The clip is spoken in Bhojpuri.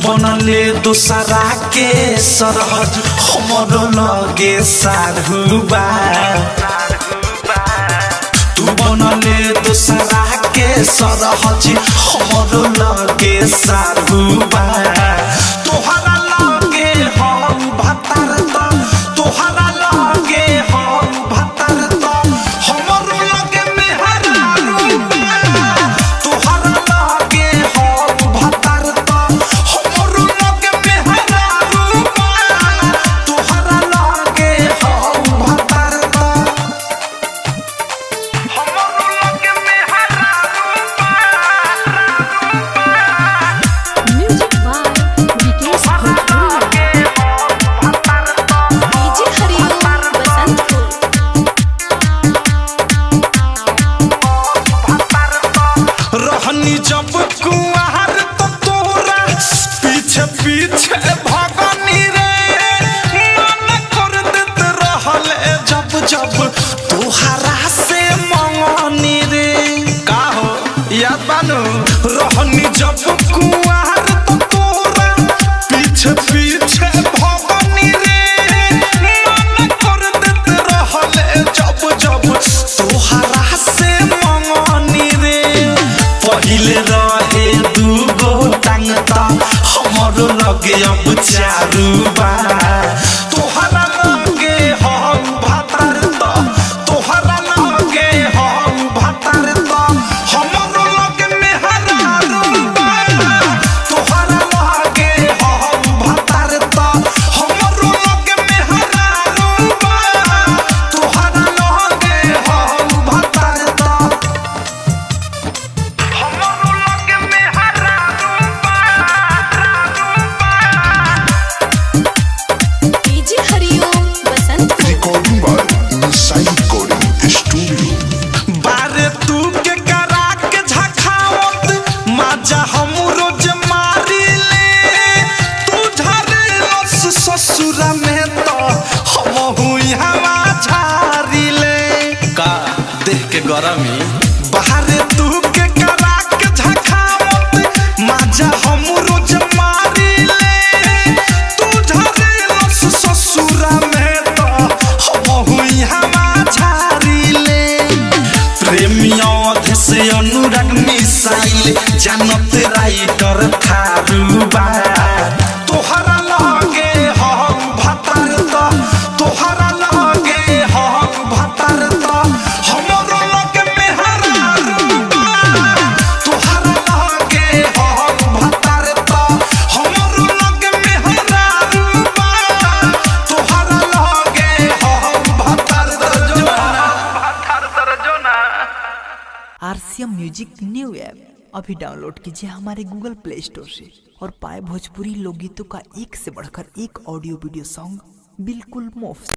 बनले दूसरा के सरहद हमरो लगे सारुबा तू बनले दूसरा के सरहद हमरो लगे सारुबा तोहरा लगे हम भतार तो तोहरा लगे हम भतार तो हमरो लगे मेहरारूबा तोहरा लगे हम भतार तो हमरो लगे मेहरारूबा तोहरा लगे हम भतार तो हमरो लगे मेहरारूबा music by Vikesh DJ Hariom Basantpur. रहनी जब कुआर तो तोरा पीछे पीछे भगनी रे मन कर देत रहल जब जब तोहरा से मंगनी रे का हो याद बानू रहनी जब कुआर तो तोरा पीछे पीछे भगनी रे मन कर देत रहल जब जब तोहरा से मंगनी रे पहिले रहे दूगो टांग त हमरो लगे अब चारुबा तोहरा लगे हम भतार त तोहरा लगे हम भतार त हमरो लगे मेहरारूबा तोहरा लगे हम भतार त हमरो लगे मेहरारूबा तोहरा लगे हम भतार त हमरो लगे मेहरारूबा DJ Hariom Basantpur. Recording by Inside Recording Studio. बारे तू के करा के झखावत माजा हम रोज मारी ले तू झरे लस ससुर में तो हम हुई हवा झारी ले का देख के गरमी बाहरे तू के करा के झखावत माजा हम रोज मारी ले तू झरे लस ससुर में तो हम हुई हवा झारी ले प्रेमियों से अनुराग मिसाइल जानत राइटर थारुबा तोहरा लगे हम भतार तो तोहरा लगे हम भतार तो हमरो लगे मेहरारूबा तोहरा लगे हम भतार तो हमरो लगे मेहरारूबा तोहरा लगे हम भतार दर्जना आरसीएम म्यूजिक न्यू ऐप अभी डाउनलोड कीजिए हमारे गूगल प्ले स्टोर से और पाए भोजपुरी लोकगीतों का एक से बढ़कर एक ऑडियो वीडियो सॉन्ग बिल्कुल मुफ्त।